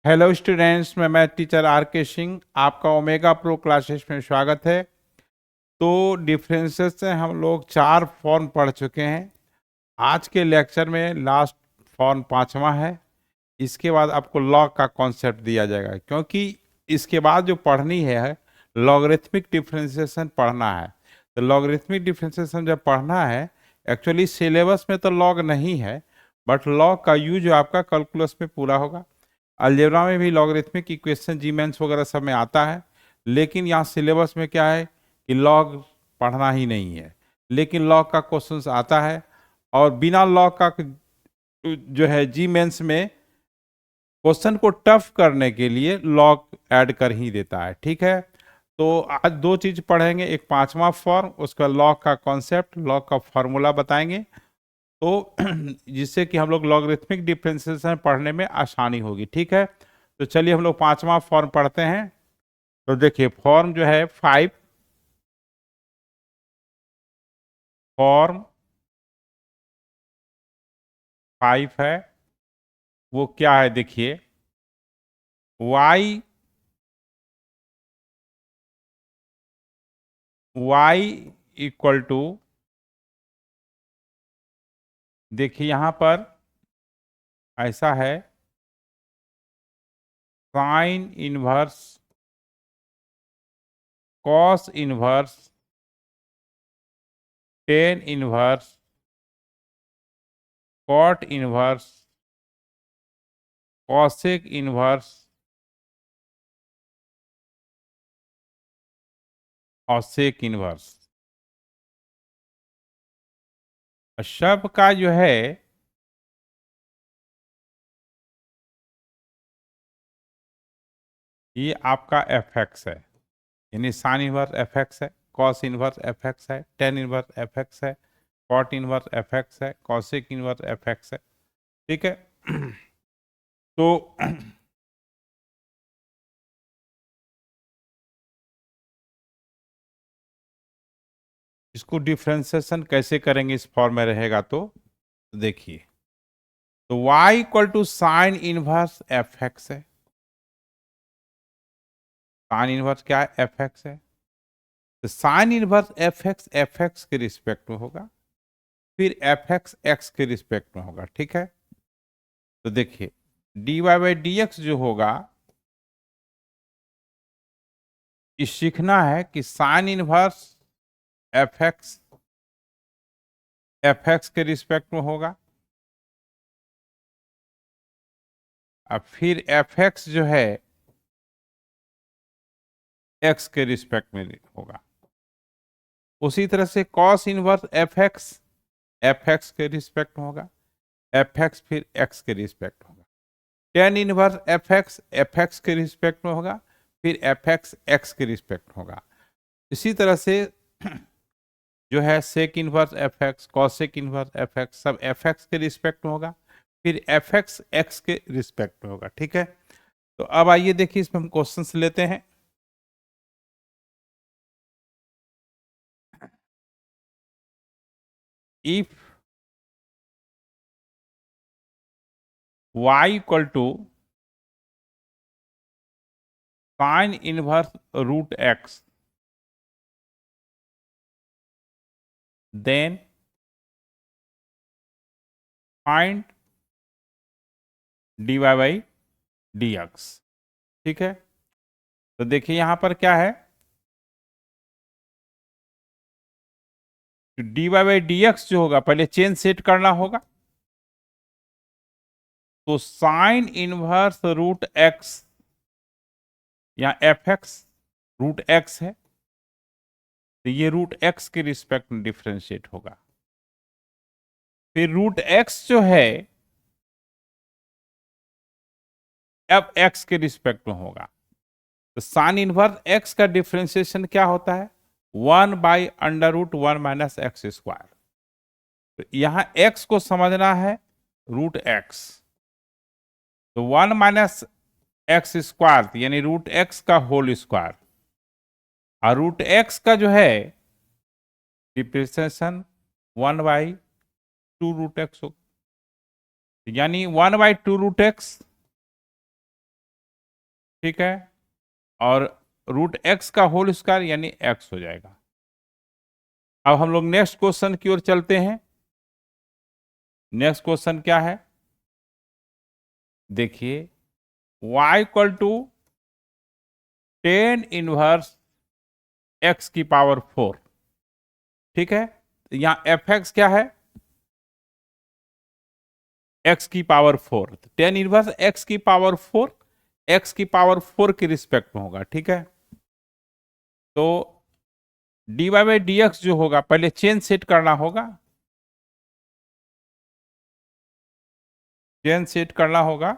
Hello students, मैं teacher are के सिंह आपका ओमेगा प्रो क्लासेस में स्वागत है। तो डिफरेंसेस से हम लोग 4 फॉर्म पढ़ चुके हैं। आज के लेक्चर में लास्ट फॉर्म 5वां है। इसके बाद आपको लॉग का कॉन्सेप्ट दिया जाएगा, क्योंकि इसके बाद जो पढ़नी है लॉगरिथमिक डिफरेंशिएशन पढ़ना है। तो लॉगरिथमिक डिफरेंशिएशन जब पढ़ना है, एक्चुअली सिलेबस में तो लॉग नहीं है, बट लॉग का यूज आपका कैलकुलस में पूरा होगा। अलजेब्रा में भी लॉगरिथमिक इक्वेशन जीमेंस वगैरह सब में आता है, लेकिन यहाँ सिलेबस में क्या है कि लॉग पढ़ना ही नहीं है, लेकिन लॉग का क्वेश्चन आता है। और बिना लॉग का जो है जीमेंस में क्वेश्चन को टफ करने के लिए लॉग ऐड कर ही देता है। ठीक है, तो आज 2 चीज पढ़ेंगे, एक 5वां फॉर्म, उसका लॉग का कॉन्सेप्ट, लॉग का फॉर्मूला बताएंगे, तो जिससे कि हम लोग लॉगरिथमिक डिफरेंशिएशन पढ़ने में आसानी होगी। ठीक है, तो चलिए हम लोग 5वां फॉर्म पढ़ते हैं। तो देखिए फॉर्म जो है फॉर्म 5 है। वो क्या है देखिए, y इक्वल टू, देखिए यहां पर ऐसा है, sine inverse cos inverse tan inverse cot inverse cosec inverse और सेक इनवर्स। सब का जो है ये आपका एफ एक्स है, यानी साइन इनवर्स एफ एक्स है, कॉस इनवर्स एफ एक्स है, टेन इनवर्स एफ एक्स है, कॉट इनवर्स एफ एक्स है, कॉसेक इनवर्स एफ एक्स है। ठीक है तो इसको डिफ्रेंसिएशन कैसे करेंगे, इस फॉर्म में रहेगा तो देखिए, तो y equal to sine inverse F X है। साइन इनवर्स क्या है? एफ एक्स है। तो साइन इनवर्स एफ एक्स के रिस्पेक्ट में होगा, फिर एफ एक्स एक्स के रिस्पेक्ट में होगा। ठीक है, तो देखिए D Y by D X जो होगा, ये सीखना है कि साइन इनवर्स एफ एक्स के रिस्पेक्ट में होगा, और फिर एफ एक्स जो है एक्स के रिस्पेक्ट में होगा। उसी तरह से कॉस इनवर्स एफ एक्स के रिस्पेक्ट में होगा, एफ एक्स फिर एक्स के रिस्पेक्ट होगा। टेन इनवर्स एफ एक्स के रिस्पेक्ट में होगा, फिर एफ एक्स एक्स के रिस्पेक्ट होगा। इसी तरह से जो है sec inverse F X, cosec inverse F X, सब एफ एक्स के रिस्पेक्ट में होगा, फिर एफ एक्स एक्स के रिस्पेक्ट में होगा। ठीक है, तो अब आइए देखिए इसमें हम क्वेश्चंस लेते हैं। If y equal to sine inverse root X, then find D Y by D X. ठीक है, तो देखिए यहां पर क्या है, D Y by D X जो होगा पहले चेन सेट करना होगा। तो साइन इनवर्स रूट एक्स, या एफ एक्स रूट एक्स है, तो ये रूट एक्स के रिस्पेक्ट में डिफ्रेंशिएट होगा। फिर रूट एक्स जो है एफ एक्स के रिस्पेक्ट में होगा। तो साइन इनवर्स एक्स का डिफ्रेंशिएशन क्या होता है? 1/√1 - x²। तो यहां x को समझना है रूट एक्स, तो 1 - x² यानी रूट एक्स का होल स्क्वायर, और रूट एक्स का जो है डिप्रेशन 1/2 रूट एक्स हो, यानी 1/2 रूट एक्स ठीक है, और रूट एक्स का होल स्क्वायर यानी एक्स हो जाएगा। अब हम लोग नेक्स्ट क्वेश्चन की ओर चलते हैं। नेक्स्ट क्वेश्चन क्या है, देखिए y equal to 10 inverse x की पावर 4। ठीक है, तो यहां एफ एक्स क्या है, x की पावर 4, 10 इनवर्स x की पावर 4 x की पावर 4 के रिस्पेक्ट में होगा। ठीक है, तो dy बाई डी एक्स जो होगा, पहले चेन सेट करना होगा, चेन सेट करना होगा।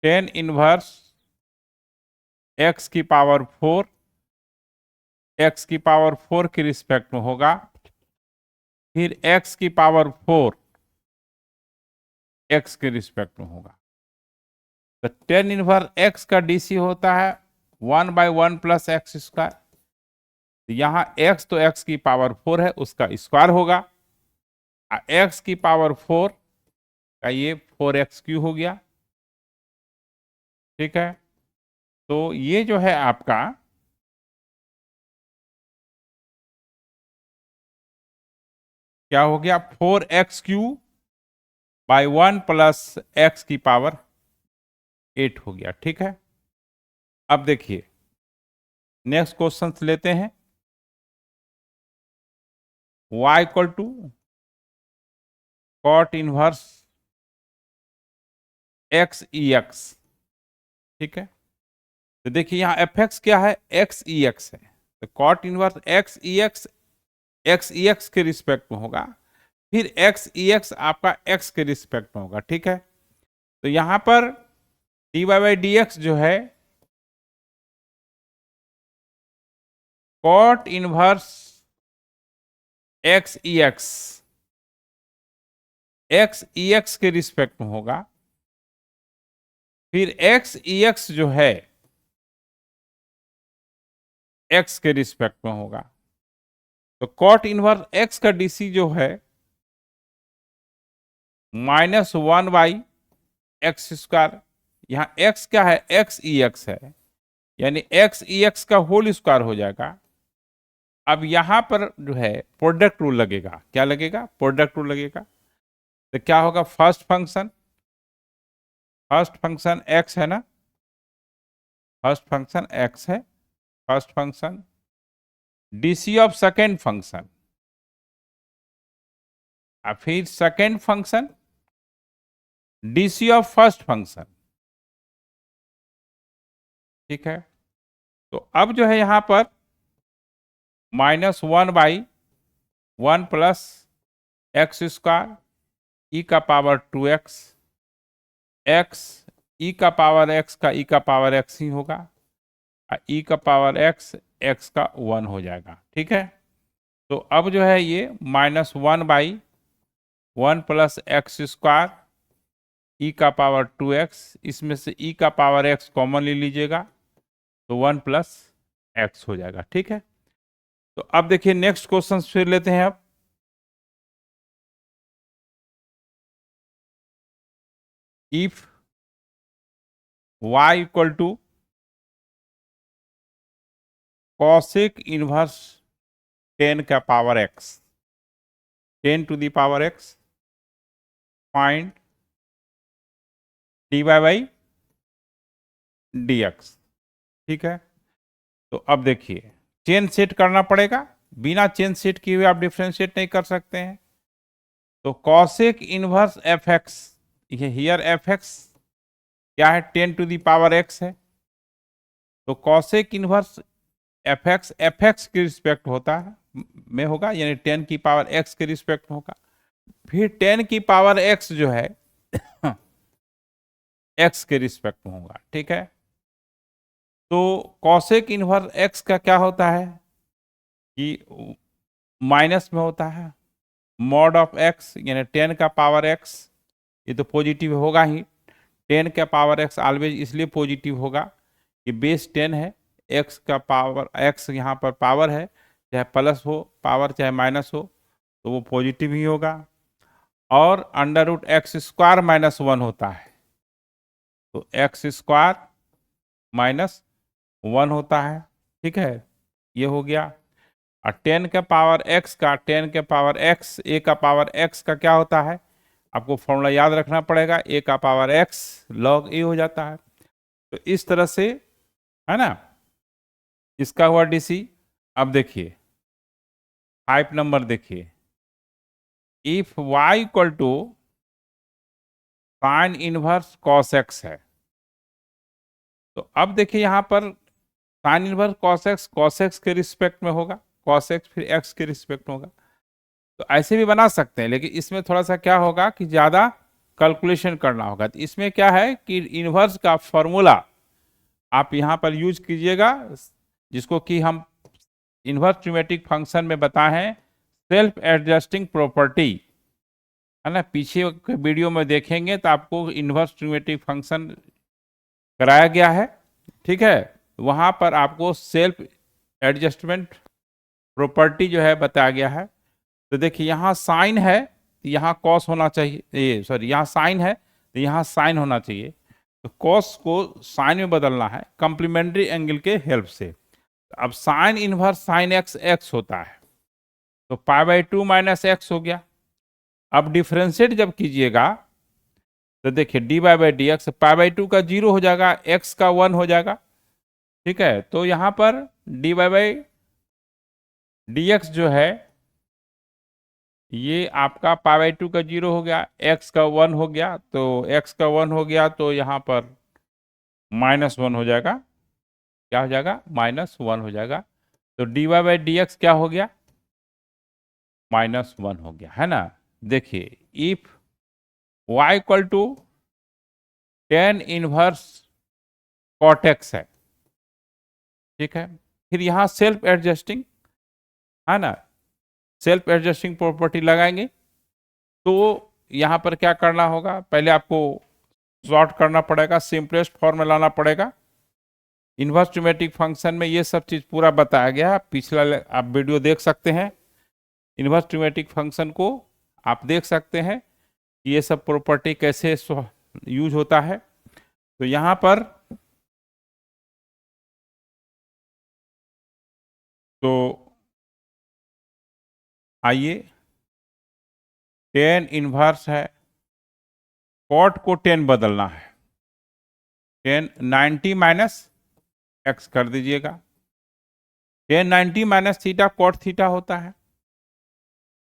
10 इनवर्स x की पावर 4 x की पावर 4 के रिस्पेक्ट में होगा, फिर x की पावर 4 x के रिस्पेक्ट में होगा। तो 10 इनवर्स x का डीसी होता है 1/1 प्लस एक्स स्क्वायर। तो यहाँ x तो x की पावर 4 है, उसका स्क्वायर होगा, x की पावर 4 का ये 4x³ हो गया। ठीक है, तो ये जो है आपका क्या हो गया, 4x³ बाई 1 प्लस एक्स की पावर 8 हो गया। ठीक है, अब देखिए नेक्स्ट क्वेश्चन लेते हैं। y equal to cot inverse X E X. ठीक है, तो देखिए यहाँ एफ एक्स क्या है, एक्स ई एक्स है, तो cot inverse X E X के रिस्पेक्ट में होगा, फिर एक्स ई एक्स आपका एक्स के रिस्पेक्ट में होगा। ठीक है, तो यहां पर D Y by D X जो है cot inverse X E X के रिस्पेक्ट में होगा, फिर एक्स ई एक्स जो है एक्स के रिस्पेक्ट में होगा। तो कॉट इनवर्स एक्स का डीसी जो है -1/x²। यहां x क्या है, एक्स ई एक्स है, यानी एक्स ई एक्स का होल स्क्वायर हो जाएगा। अब यहां पर जो है प्रोडक्ट रूल लगेगा, क्या लगेगा, प्रोडक्ट रूल लगेगा। तो क्या होगा, फर्स्ट फंक्शन x है ना, फर्स्ट फंक्शन x है, first function DC of second function, और फिर second function DC of first function. ठीक है, तो अब जो है यहां पर -1/1 प्लस x² ई का पावर 2x, x ई का पावर x का ई का पावर x ही होगा, ई का पावर x x का 1 हो जाएगा। ठीक है, तो अब जो है ये -1/1 प्लस x² ई का पावर 2x, इसमें से ई का पावर x कॉमन ले लीजिएगा, तो 1 प्लस x हो जाएगा। ठीक है, तो अब देखिए नेक्स्ट क्वेश्चन फिर लेते हैं। अब if y equal to cosec inverse 10 का power x, 10 to the power x, find dy by D X. ठीक है, तो अब देखिए चेन सेट करना पड़ेगा, बिना चेन सेट किए हुए आप डिफ्रेंशिएट नहीं कर सकते हैं। तो कॉसेक इनवर्स एफ एक्स, ये हियर एफ एक्स क्या है, 10 टू द पावर x है, तो कॉसेक इनवर्स एफ एक्स के रिस्पेक्ट होता है में होगा, यानी 10 की पावर x के रिस्पेक्ट में होगा, फिर 10 की पावर x जो है x के रिस्पेक्ट में होगा। ठीक है, तो कॉसेक इनवर्स x का क्या होता है कि माइनस में होता है, मॉड ऑफ x यानी 10 का पावर x, ये तो पॉजिटिव होगा ही, 10 का पावर x ऑलवेज इसलिए पॉजिटिव होगा कि बेस 10 है, x का पावर x यहाँ पर पावर है, चाहे प्लस हो पावर चाहे माइनस हो, तो वो पॉजिटिव ही होगा। और under root X square minus 1 होता है। तो एक्स स्क्वायर माइनस 1 होता है, ठीक है, ये हो गया। और 10 के पावर एक्स का 10 के पावर एक्स, ए का पावर एक्स का क्या होता है, आपको फॉर्मूला याद रखना पड़ेगा, ए का पावर एक्स लॉग ए हो जाता है। तो इस तरह से, है ना, इसका हुआ डीसी। अब देखिए 5 नंबर देखिए, if y equal to sine inverse cos X है, तो अब देखिए यहां पर साइन इनवर्स कॉस एक्स के रिस्पेक्ट में होगा, कॉस एक्स फिर एक्स के रिस्पेक्ट में होगा। तो ऐसे भी बना सकते हैं, लेकिन इसमें थोड़ा सा क्या होगा कि ज्यादा कैलकुलेशन करना होगा। तो इसमें क्या है कि इनवर्स का फॉर्मूला आप यहां पर यूज कीजिएगा, जिसको कि हम इनवर्स ट्रिमेटिक फंक्शन में बताए हैं सेल्फ एडजस्टिंग प्रॉपर्टी, है ना। पीछे के वीडियो में देखेंगे तो आपको इनवर्स ट्रिमेटिक फंक्शन कराया गया है, ठीक है। वहां पर आपको सेल्फ एडजस्टमेंट प्रॉपर्टी जो है बताया गया है। तो देखिए यहाँ साइन है तो यहाँ कॉस होना चाहिए, ये सॉरी यहाँ साइन है तो यहाँ साइन होना चाहिए। तो कॉस को साइन में बदलना है कॉम्प्लीमेंट्री एंगल के हेल्प से। अब sine inverse sine x x होता है, तो π/2 माइनस एक्स हो गया। अब डिफ्रेंशिएट जब कीजिएगा तो देखिए dy/dx π/2 का 0 हो जाएगा, x का 1 हो जाएगा, ठीक है। तो यहां पर dy/dx जो है ये आपका π/2 का 0 हो गया, x का 1 हो गया, तो x का 1 हो गया तो यहां पर -1 हो जाएगा, क्या हो जाएगा, -1 हो जाएगा। तो dy/dx क्या हो गया, -1 हो गया, है ना। देखिए if y equal to tan inverse cot x है, ठीक है। फिर यहां सेल्फ एडजस्टिंग, है ना, सेल्फ एडजस्टिंग प्रॉपर्टी लगाएंगे। तो यहां पर क्या करना होगा, पहले आपको सॉर्ट करना पड़ेगा, सिंपलेस्ट फॉर्म में लाना पड़ेगा। इनवर्स ट्रिमेटिक फंक्शन में ये सब चीज पूरा बताया गया है, पिछला आप वीडियो देख सकते हैं। इनवर्स ट्रिमेटिक फंक्शन को आप देख सकते हैं कि ये सब प्रॉपर्टी कैसे यूज होता है। तो यहां पर तो आइए, tan इनवर्स है, कॉट को 10 बदलना है, 10 90 माइनस एक्स कर दीजिएगा। 10 90 माइनस थीटा कॉट थीटा होता है,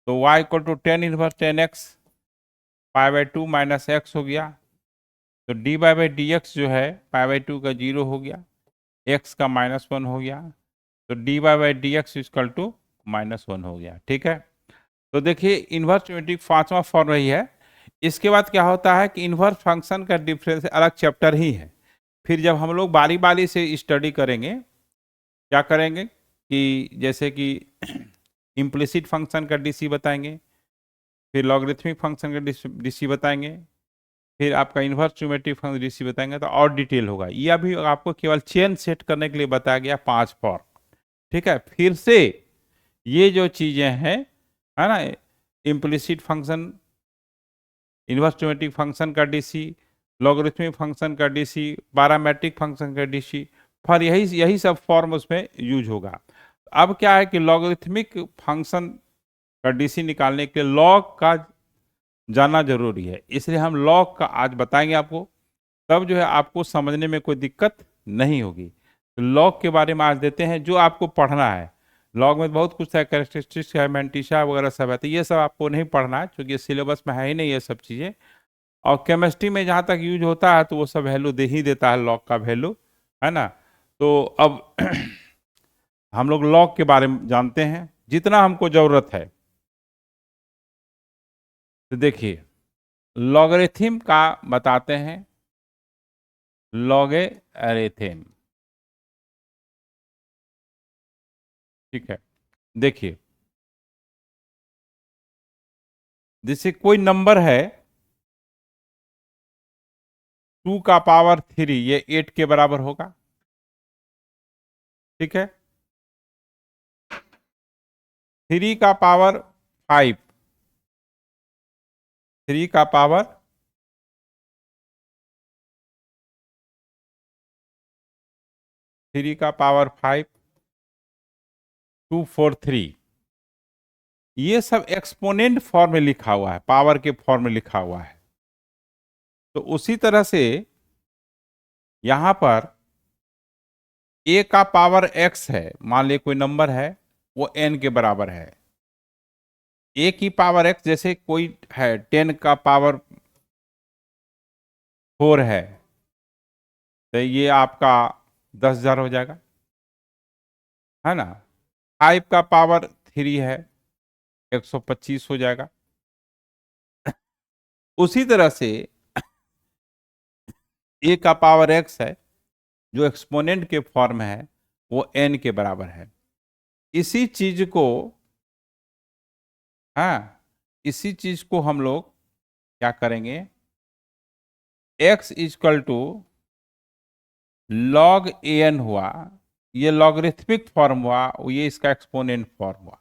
तो y equal to 10 inverse 10x π/2 minus x हो गया। तो dy/dx जो है π/2 का 0 हो गया, x का -1 हो गया, तो dy/dx इक्वल टू -1 हो गया, ठीक है। तो देखिए इनवर्स ट्रिमेटिक 5वां फॉर्म रही है। इसके बाद क्या होता है कि इनवर्स फंक्शन का डिफरेंस अलग चैप्टर ही है। फिर जब हम लोग बारी बारी से स्टडी करेंगे, क्या करेंगे कि जैसे कि इम्प्लिसिट फंक्शन का डीसी बताएंगे, फिर लॉगरिथमिक फंक्शन का डीसी बताएंगे, फिर आपका इनवर्स ट्रिमेटिक फंक्शन डीसी बताएंगे, तो और डिटेल होगा। ये अभी आपको केवल चेन सेट करने के लिए बताया गया 5 फॉर्म, ठीक है। फिर से ये जो चीजें हैं, है ना, इम्प्लिसिट फंक्शन, इनवर्स ट्रिमेटिक फंक्शन का डीसी, लॉगरिथमिक फंक्शन का डीसी, पैरामेट्रिक फंक्शन का डीसी, फिर यही सब फॉर्म उसमें यूज होगा। अब क्या है कि लॉगरिथमिक फंक्शन का डीसी निकालने के लिए लॉग का जानना जरूरी है, इसलिए हम लॉग का आज बताएंगे आपको, तब जो है आपको समझने में कोई दिक्कत नहीं होगी। तो लॉग के बारे में आज देते हैं जो आपको पढ़ना है। लॉग में बहुत कुछ है, कैरेक्टरिस्टिक्स है, मैंटिशा वगैरह सब है, तो ये सब आपको नहीं पढ़ना है क्योंकि सिलेबस में है ही नहीं ये सब चीज़ें। और केमिस्ट्री में जहाँ तक यूज होता है तो वो सब वैल्यू दे ही देता है, लॉग का वैल्यू, है ना। तो अब हम लोग लॉग के बारे में जानते हैं जितना हमको जरूरत है। तो देखिए लॉगरिथम का बताते हैं, लॉगरिथम, ठीक है। देखिए जैसे कोई नंबर है 2 का पावर 3, ये 8 के बराबर होगा, ठीक है। 3 का पावर 5, 3 का पावर 5 243, ये सब एक्सपोनेंट फॉर्म में लिखा हुआ है, पावर के फॉर्म में लिखा हुआ है। तो उसी तरह से यहां पर a का पावर x है, मान लीजिए कोई नंबर है, वो n के बराबर है। a की पावर x जैसे कोई है 10 का पावर 4 है, तो ये आपका 10,000 हो जाएगा, है ना। 5 का पावर 3 है, 125 हो जाएगा। उसी तरह से a का पावर x है, जो एक्सपोनेंट के फॉर्म है, वो n के बराबर है। इसी चीज को, हाँ, इसी चीज को हम लोग क्या करेंगे, x equal to log an हुआ, ये लॉगरिथमिक फॉर्म हुआ, ये इसका एक्सपोनेंट फॉर्म हुआ।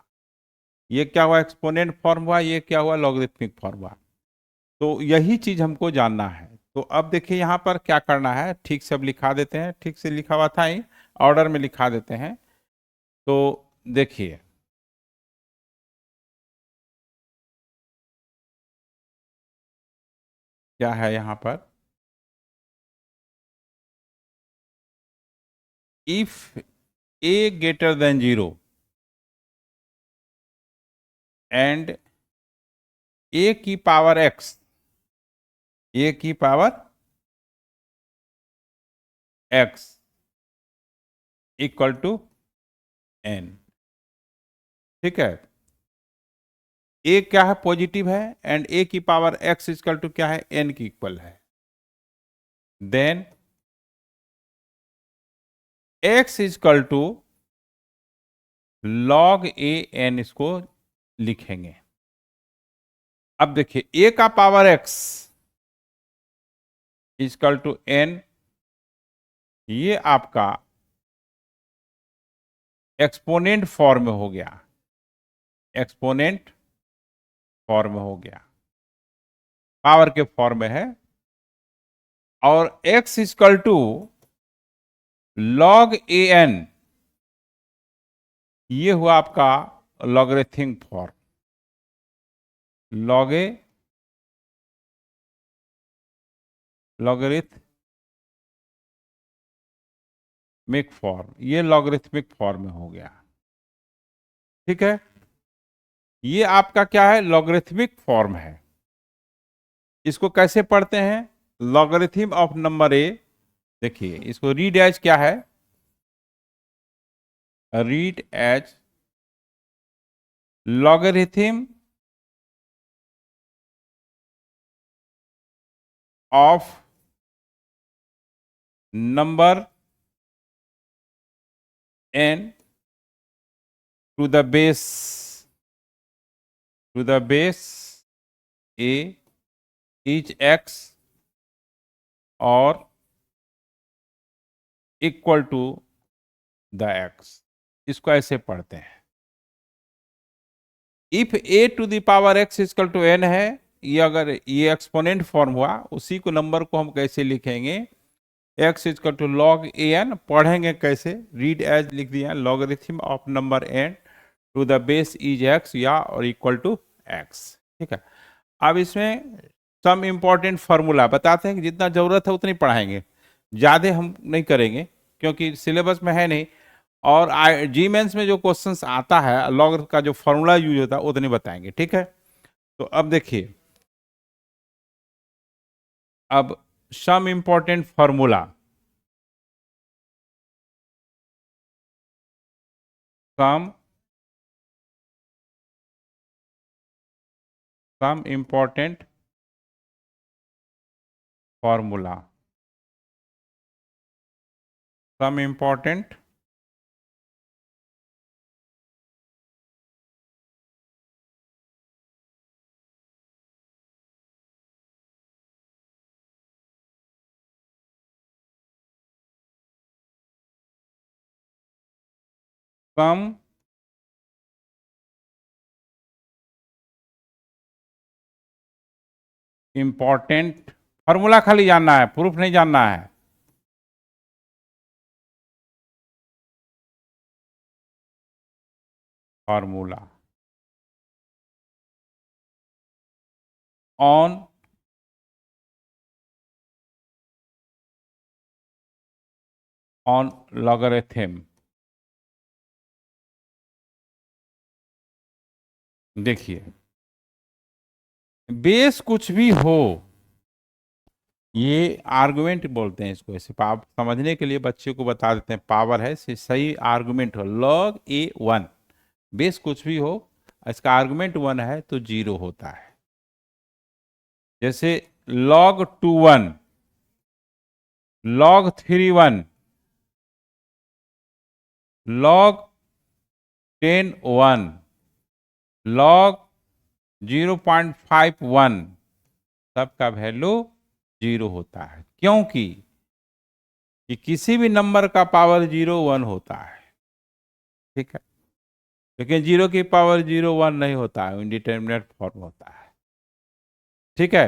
ये क्या हुआ, एक्सपोनेंट फॉर्म हुआ, ये क्या हुआ, लॉगरिथमिक फॉर्म हुआ। तो यही चीज हमको जानना है। तो अब देखिए यहाँ पर क्या करना है, ठीक से अब लिखा देते हैं, ठीक से लिखा हुआ था ही, ऑर्डर में लिखा देते हैं। तो देखिए, क्या है यहाँ पर, if a greater than 0 and a की पावर x, a की power x equal to n, ठीक है। a क्या है, पॉजिटिव है, एंड a की पावर x इक्वल टू क्या है, n की इक्वल है। Then x equal to log a n, इसको लिखेंगे। अब देखिए a का power x equal to n, ये आपका एक्सपोनेंट फॉर्म में हो गया, एक्सपोनेंट फॉर्म में हो गया, पावर के फॉर्म में है। और x equal to log an, ये हुआ आपका लॉगरिथमिक फॉर्म, लॉगरिथमिक फॉर्म, ये लॉगरिथमिक फॉर्म में हो गया, ठीक है। ये आपका क्या है, लॉगरिथमिक फॉर्म है। इसको कैसे पढ़ते हैं, लॉगरिथम ऑफ नंबर ए, देखिए इसको रीड एज क्या है, read as logarithm of number n to the base a is x और इक्वल टू द x, इसको ऐसे पढ़ते हैं। If a to the power x equal to n है, ये अगर ये एक्सपोनेंट फॉर्म हुआ, उसी को नंबर को हम कैसे लिखेंगे, x equal to log a n, पढ़ेंगे कैसे, रीड एज लिख दिया, logarithm of number n to the base is x या और इक्वल टू x, ठीक है। अब इसमें सम इंपॉर्टेंट फार्मूला बताते हैं कि जितना जरूरत है उतनी पढ़ाएंगे, ज़्यादा हम नहीं करेंगे क्योंकि सिलेबस में है नहीं। और जी मेंस में जो क्वेश्चंस आता है, लॉग का जो फॉर्मूला यूज होता है उतने बताएंगे, ठीक है। तो अब देखिए, अब some important formula, some important formula, some important some important formula खाली जानना है, प्रूफ नहीं जानना है। Formula on logarithm. देखिए, बेस कुछ भी हो, ये आर्गुमेंट बोलते हैं इसको, ऐसे आप समझने के लिए बच्चे को बता देते हैं, पावर है सही आर्गुमेंट हो, log a1, बेस कुछ भी हो, इसका आर्गुमेंट 1 है तो 0 होता है। जैसे log 2 1, log 3 1, log 10 1, log 0.51, सबका वैल्यू 0 होता है, क्योंकि कि किसी भी नंबर का पावर 0 1 होता है, ठीक है, लेकिन 0 की पावर 0 1 नहीं होता है, इंडिटरमिनेट फॉर्म होता है, ठीक है।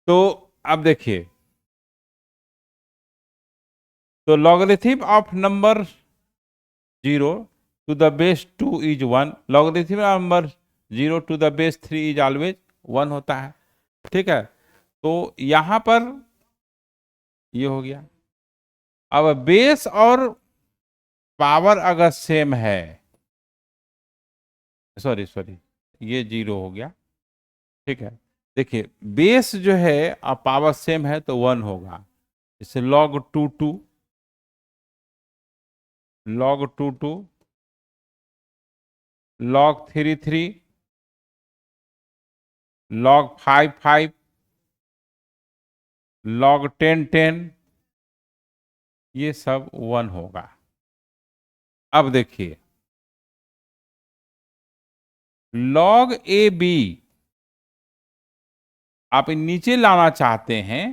तो अब देखिए, तो logarithm of number 0 to the base 2 is 1, logarithm of number 0 to the base 3 is always 1 होता है, ठीक है। तो यहां पर ये हो गया। अब बेस और पावर अगर सेम है, सॉरी ये 0 हो गया, ठीक है। देखिए, बेस जो है और पावर सेम है तो 1 होगा, जैसे log 2 2, log 2 2, log 3 3, log 5 5, log 10 10, ये सब 1 होगा। अब देखिए, log ए बी आप नीचे लाना चाहते हैं,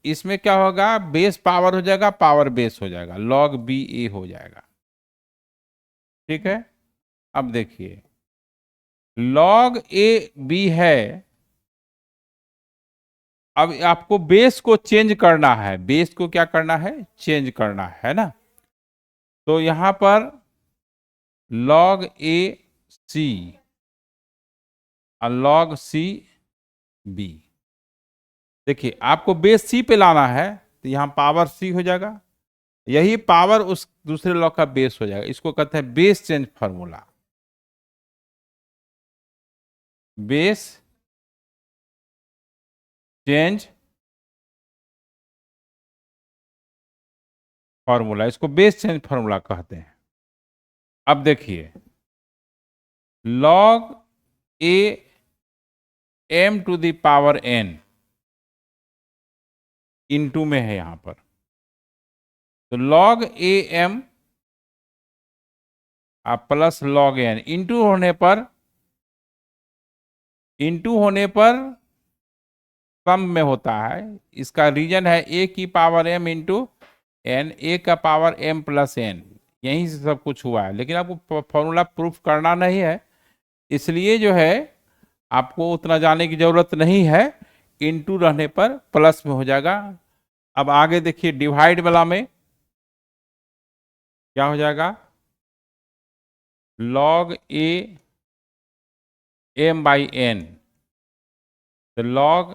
इसमें क्या होगा, बेस पावर हो जाएगा, पावर बेस हो जाएगा, log बी ए हो जाएगा, ठीक है। अब देखिए, log ए बी है, अब आपको बेस को चेंज करना है, बेस को क्या करना है, चेंज करना है ना। तो यहां पर log ए सी और log सी बी, देखिए आपको बेस सी पे लाना है तो यहां पावर सी हो जाएगा, यही पावर उस दूसरे लॉग का बेस हो जाएगा, इसको कहते हैं base change formula, base change formula, इसको बेस चेंज फॉर्मूला कहते हैं। अब देखिए, log a m to the power n into में है यहां पर, तो log a m plus log n into होने पर सम में होता है, इसका रीजन है a की पावर m इंटू एन, ए का पावर m प्लस n, यहीं से सब कुछ हुआ है, लेकिन आपको फॉर्मूला प्रूफ करना नहीं है, इसलिए जो है आपको उतना जाने की जरूरत नहीं है, इंटू रहने पर प्लस में हो जाएगा। अब आगे देखिए, डिवाइड वाला में क्या हो जाएगा, log a m by n, तो log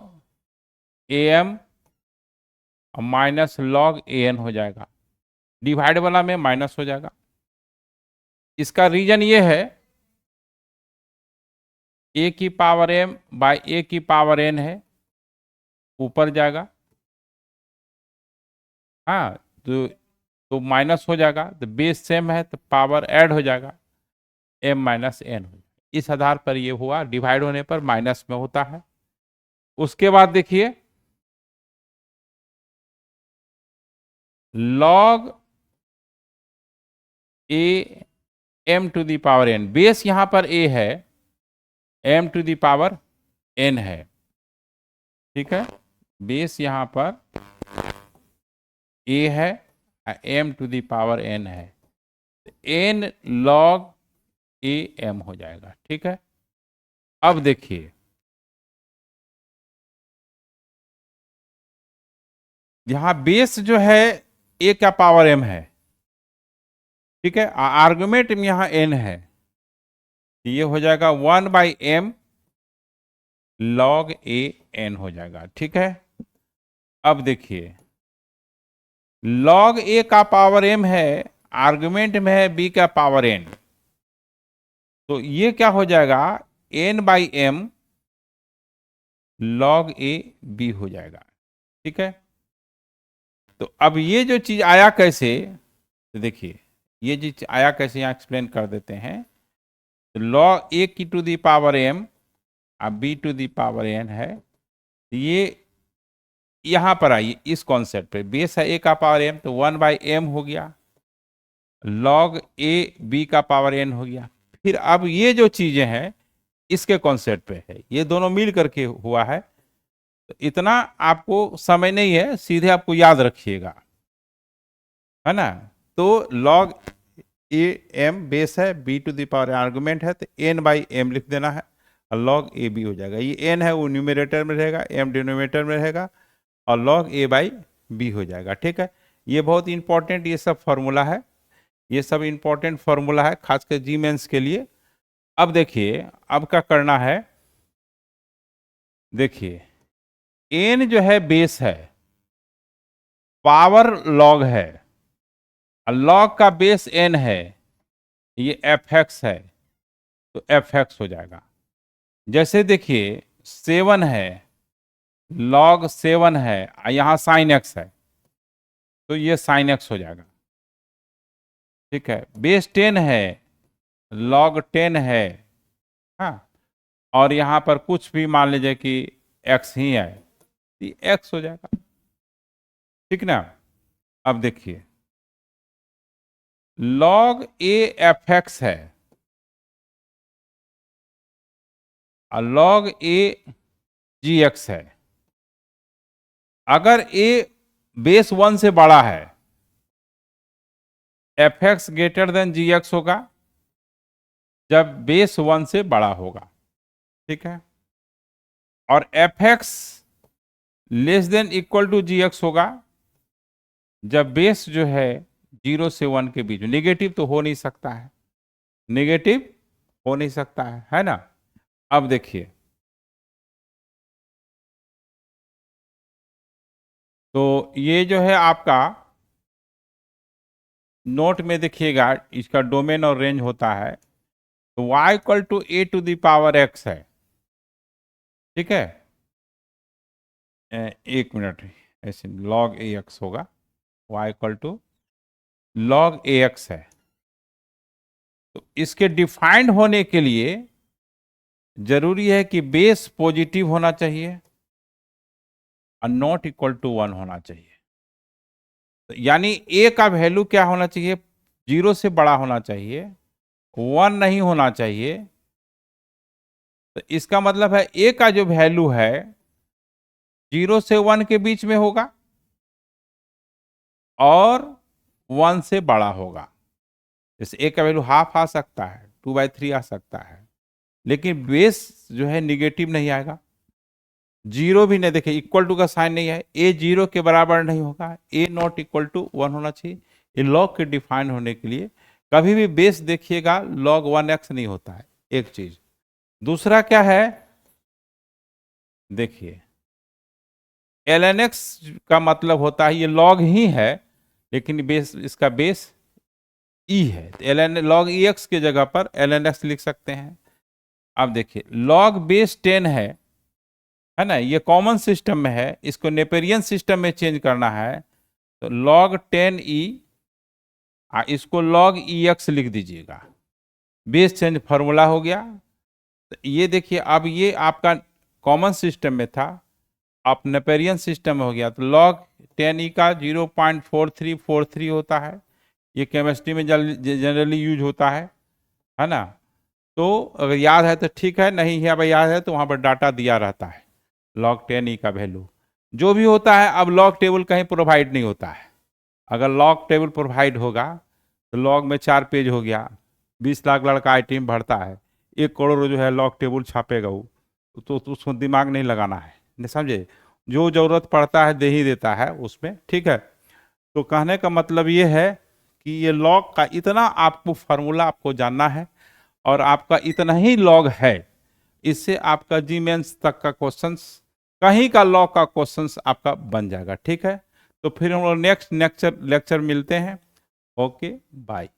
a m minus log a n हो जाएगा, डिवाइड वाला में माइनस हो जाएगा। इसका रीजन ये है, ए की पावर m बाई ए की पावर n है, ऊपर जाएगा, हाँ, तो माइनस हो जाएगा, तो बेस सेम है तो पावर ऐड हो जाएगा, m माइनस एन हो जाएगा, इस आधार पर ये हुआ, डिवाइड होने पर माइनस में होता है। उसके बाद देखिए, log a m to the power n, base यहां पर a है, m to the power n है, ठीक है, बेस यहां पर a है, m to the power n है, n log a m हो जाएगा, ठीक है। अब देखिए, यहाँ बेस जो है ए का पावर m है, ठीक है, आर्गुमेंट में यहाँ n है, ये हो जाएगा 1/m log a n हो जाएगा, ठीक है। अब देखिए log a का पावर m है, आर्गुमेंट में है b का पावर n, तो ये क्या हो जाएगा n/m log a b हो जाएगा, ठीक है। तो अब ये जो चीज आया कैसे, तो देखिए ये चीज आया कैसे यहाँ एक्सप्लेन कर देते हैं। तो log a की टू दी पावर m अब b to the power n है, ये यहां पर आइए इस कॉन्सेप्ट पे, बेस है a का पावर m तो 1/m हो गया, log a b का पावर n हो गया। फिर अब ये जो चीजें हैं इसके कॉन्सेप्ट पे है, ये दोनों मिल करके हुआ है, तो इतना आपको समय नहीं है, सीधे आपको याद रखिएगा, है ना। तो log a m बेस है, b to the power argument है, तो n/m लिख देना है और log a b हो जाएगा। ये n है वो न्यूमरेटर में रहेगा, m डिनोमिनेटर में रहेगा और log a/b हो जाएगा, ठीक है। ये बहुत इंपॉर्टेंट ये सब फॉर्मूला है, ये सब इंपॉर्टेंट फॉर्मूला है खासकर जी मेंस के लिए। अब देखिए अब क्या करना है, देखिए n जो है बेस है, पावर log है, log का बेस n है, ये fx है, तो fx हो जाएगा। जैसे देखिए 7 है, log 7 है, यहां sin x है, तो ये sin x हो जाएगा, ठीक है। बेस 10 है, log 10 है, हाँ, और यहां पर कुछ भी मान लीजिए कि x ही है, तो x हो जाएगा, ठीक ना। अब देखिए log a fx है और log a gx है। अगर a बेस 1 से बड़ा है, fx ग्रेटर देन gx होगा जब बेस 1 से बड़ा होगा, ठीक है, और fx less than equal to gx होगा जब बेस जो है 0 से 1 के बीच, नेगेटिव तो हो नहीं सकता है, नेगेटिव हो नहीं सकता है ना। अब देखिए तो ये जो है आपका नोट में देखिएगा, इसका डोमेन और रेंज होता है, तो y equal to a to the power x है, ठीक है। एक मिनट, ऐसे log ax होगा, y equal to log ax है। तो इसके डिफाइंड होने के लिए जरूरी है कि बेस पॉजिटिव होना चाहिए और नॉट इक्वल टू 1 होना चाहिए। तो यानी a का वैल्यू क्या होना चाहिए, 0 से बड़ा होना चाहिए, 1 नहीं होना चाहिए। तो इसका मतलब है a का जो वैल्यू है 0 से 1 के बीच में होगा और 1 से बड़ा होगा। जैसे a का वैल्यू हाफ आ सकता है, 2/3 आ सकता है, लेकिन बेस जो है निगेटिव नहीं आएगा, जीरो भी नहीं, देखिए इक्वल टू का साइन नहीं है, a 0 के बराबर नहीं होगा, a नॉट इक्वल टू 1 होना चाहिए। ये लॉग के डिफाइन होने के लिए कभी भी बेस देखिएगा log 1x नहीं होता है, एक चीज। दूसरा क्या है, देखिए ln x का मतलब होता है ये log ही है, लेकिन बेस इसका बेस e है, तो log ex के जगह पर ln x लिख सकते हैं। अब देखिए log बेस 10 है ना, ये कॉमन सिस्टम में है, इसको नेपेरियन सिस्टम में चेंज करना है, तो log 10e इसको log ex लिख दीजिएगा, बेस चेंज फॉर्मूला हो गया। तो ये देखिए अब ये आपका कॉमन सिस्टम में था, अब नेपेरियन सिस्टम में हो गया, तो log 10e का 0.4343 होता है, ये केमिस्ट्री में जनरली यूज होता है ना। तो अगर याद है तो ठीक है, नहीं है अगर याद है तो वहाँ पर डाटा दिया रहता है log 10e का वैल्यू जो भी होता है। अब लॉग टेबल कहीं प्रोवाइड नहीं होता है, अगर लॉग टेबल प्रोवाइड होगा तो लॉग में 4 पेज हो गया, 20 लाख लड़का आइटम भरता है, 1 करोड़ जो है लॉग टेबल छापेगा वो, तो उसको दिमाग नहीं लगाना है, नहीं समझे। जो जरूरत पड़ता है दे ही देता है उसमें, ठीक है। तो कहने का मतलब ये है कि ये लॉग का इतना आपको फार्मूला आपको जानना है और आपका इतना ही लॉग है, इससे आपका जी मेंस तक का क्वेश्चंस, कहीं का लॉग का क्वेश्चंस आपका बन जाएगा, ठीक है। तो फिर हम लोग नेक्स्ट लेक्चर मिलते हैं। Okay, bye.